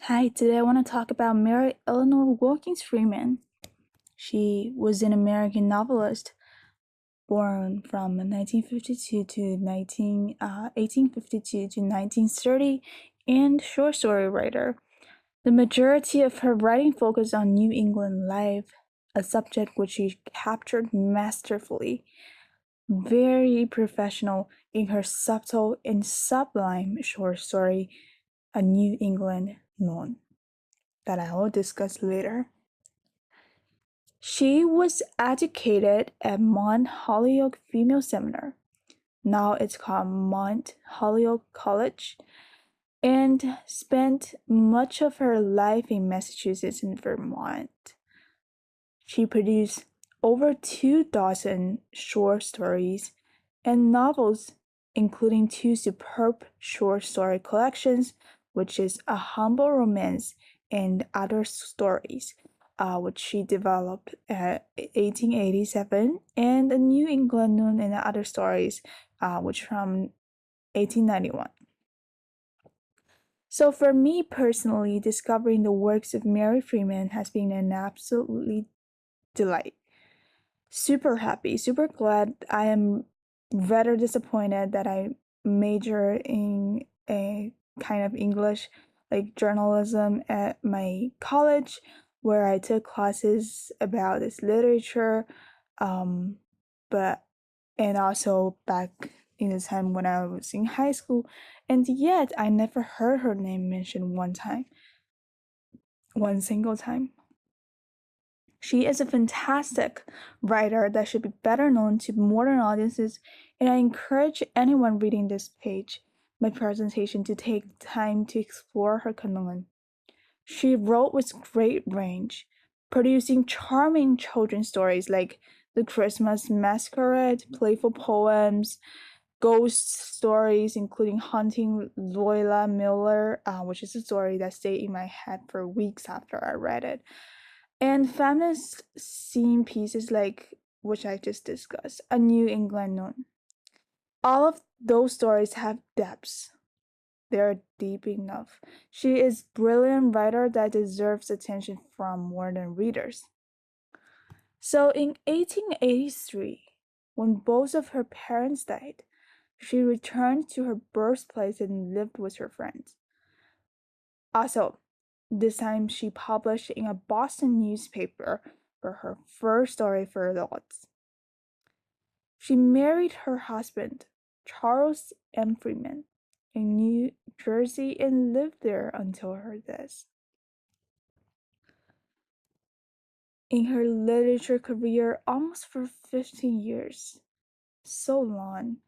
Hi, today I want to talk about Mary Eleanor Wilkins Freeman. She was an American novelist born from 1852 to 1930 and short story writer. The majority of her writing focused on New England life, a subject which she captured masterfully. Very professional in her subtle and sublime short story, A New England Noon, that I will discuss later. She was educated at Mount Holyoke Female Seminar, now it's called Mount Holyoke College, and spent much of her life in Massachusetts and Vermont. She produced over 2 dozen short stories and novels, including 2 superb short story collections, which is A Humble Romance and Other Stories, which she developed at 1887, and A New England Noon and Other Stories, which from 1891. So for me personally, discovering the works of Mary Freeman has been an absolutely delight. Super happy, super glad. I am rather disappointed that I major in a kind of English, like journalism at my college, where I took classes about this literature, but and also back in the time when I was in high school, and yet I never heard her name mentioned one single time. She is a fantastic writer that should be better known to modern audiences, and I encourage anyone reading this page, my presentation, to take time to explore her canon. She wrote with great range, producing charming children's stories like The Christmas Masquerade, playful poems, ghost stories, including Haunting Loyola Miller, which is a story that stayed in my head for weeks after I read it, and feminist scene pieces like which I just discussed, A New England Noon. All of those stories have depths. They're deep enough. She is a brilliant writer that deserves attention from modern readers. So in 1883, when both of her parents died, she returned to her birthplace and lived with her friends. Also, this time she published in a Boston newspaper for her first story for adults. She married her husband, Charles M. Freeman, in New Jersey and lived there until her death. In her literature career, almost for 15 years, so long,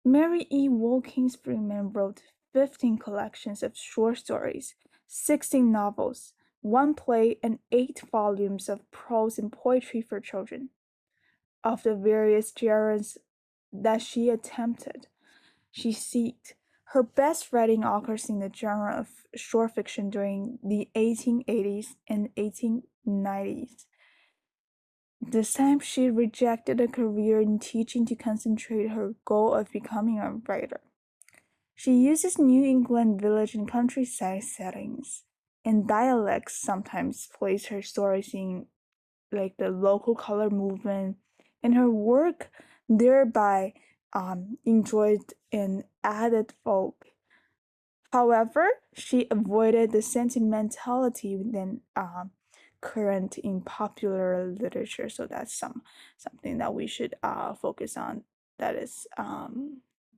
Mary E. Wilkins Freeman wrote 15 collections of short stories, 16 novels, 1 play, and 8 volumes of prose and poetry for children. Of the various genres that she attempted, she seeked. Her best writing occurs in the genre of short fiction during the 1880s and 1890s. This time, she rejected a career in teaching to concentrate her goal of becoming a writer. She uses New England village and countryside settings, and dialects sometimes place her stories in like the local color movement, and her work thereby enjoyed an added vogue. However, she avoided the sentimentality then current in popular literature, so that's something that we should focus on. That is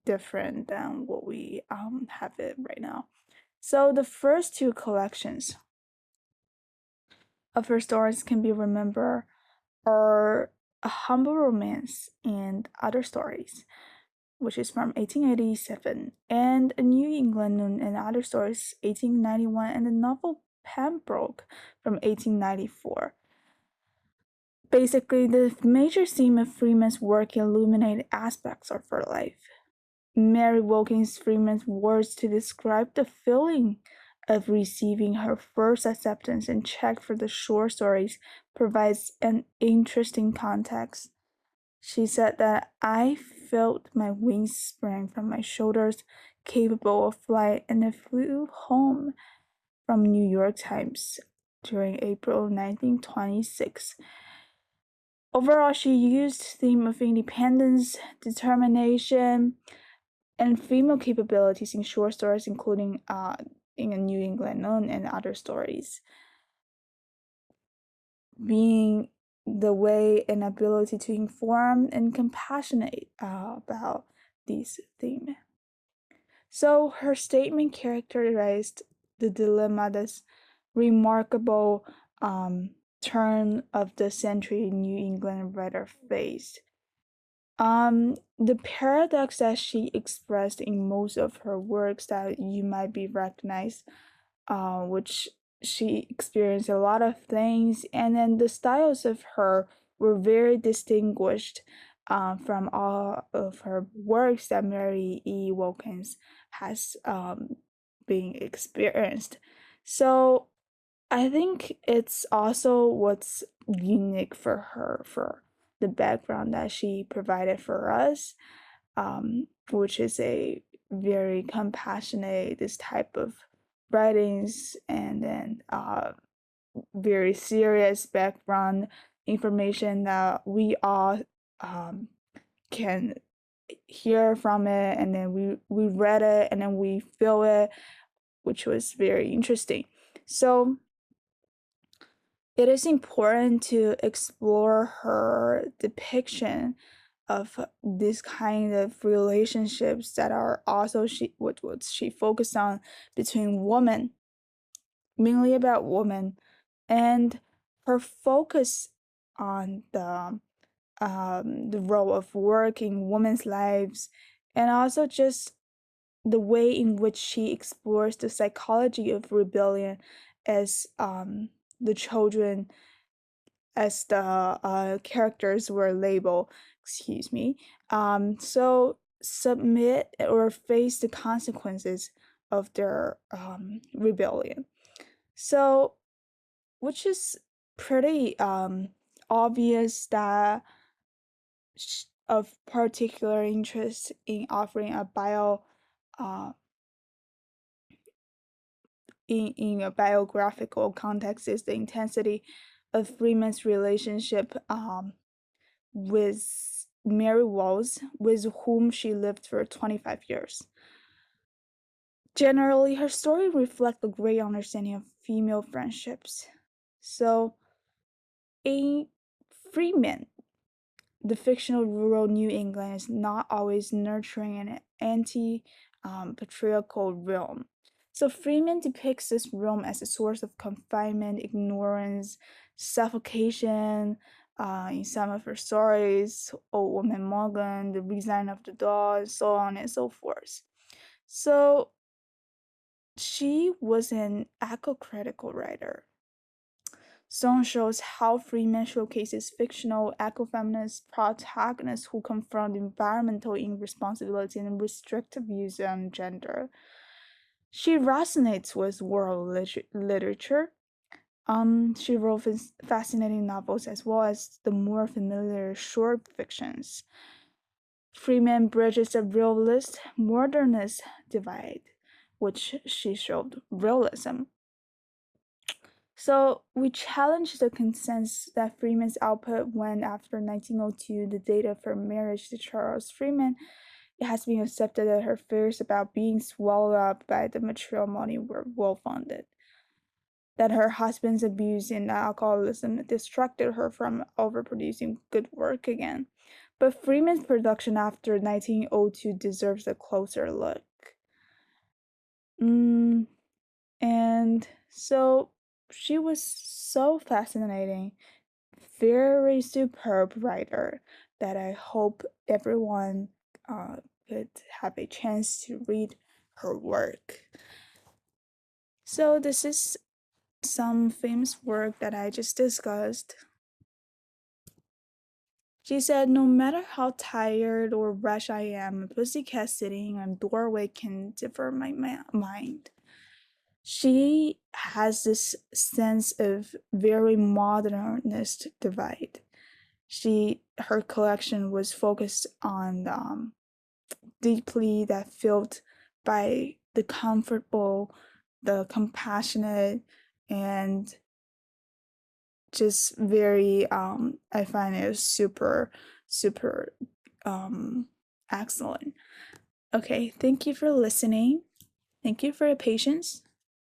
different than what we have it right now. So the first 2 collections of her stories can be remembered are A Humble Romance and Other Stories, which is from 1887, and A New England Noon and Other Stories, 1891, and the novel Pembroke from 1894. Basically, the major theme of Freeman's work illuminated aspects of her life. Mary Wilkins Freeman's words to describe the feeling of receiving her first acceptance and check for the short stories provides an interesting context. She said that I felt my wings sprang from my shoulders, capable of flight, and I flew home. from New York Times during April 1926. Overall, she used theme of independence, determination, and female capabilities in short stories, including in a New England Nun and other stories, being the way and ability to inform and compassionate about these themes. So her statement characterized the dilemma this remarkable turn of the century New England writer faced. The paradox that she expressed in most of her works that you might be recognized, which she experienced a lot of things, and then the styles of her were very distinguished from all of her works that Mary E. Wilkins has been experienced. So I think it's also what's unique for her, for the background that she provided for us, which is a very compassionate, this type of writings, and then very serious background information that we all can hear from it, and then we read it and then we feel it, which was very interesting. So it is important to explore her depiction of this kind of relationships that are also what she focused on between women, mainly about women, and her focus on the role of work in women's lives, and also just the way in which she explores the psychology of rebellion as the children, as the characters were labeled, so submit or face the consequences of their rebellion. So, which is pretty obvious that of particular interest in offering a in a biographical context is the intensity of Freeman's relationship with Mary Walls, with whom she lived for 25 years. Generally, her story reflects a great understanding of female friendships. So, in Freeman, the fictional rural New England is not always nurturing an anti-patriarchal realm. So Freeman depicts this realm as a source of confinement, ignorance, suffocation. In some of her stories, Old Woman Morgan, The Resign of the Dog, so on and so forth. So she was an eco-critical writer. Song shows how Freeman showcases fictional ecofeminist protagonists who confront environmental irresponsibility and restrictive views on gender. She resonates with world literature. She wrote fascinating novels as well as the more familiar short fictions. Freeman bridges the realist modernist divide, which she showed realism. So we challenge the consensus that Freeman's output went after 1902, the date of her marriage to Charles Freeman. It has been accepted that her fears about being swallowed up by the matrimony were well-founded, that her husband's abuse and alcoholism distracted her from overproducing good work again. But Freeman's production after 1902 deserves a closer look. And so she was so fascinating, very superb writer that I hope everyone could have a chance to read her work. So this is some famous work that I just discussed. She said, "No matter how tired or rash I am, a pussycat sitting in a doorway can differ my mind." She has this sense of very modernist divide. Her collection was focused on deeply that filled by the comfortable the compassionate and just very I find it super super excellent. Okay, thank you for listening. Thank you for your patience.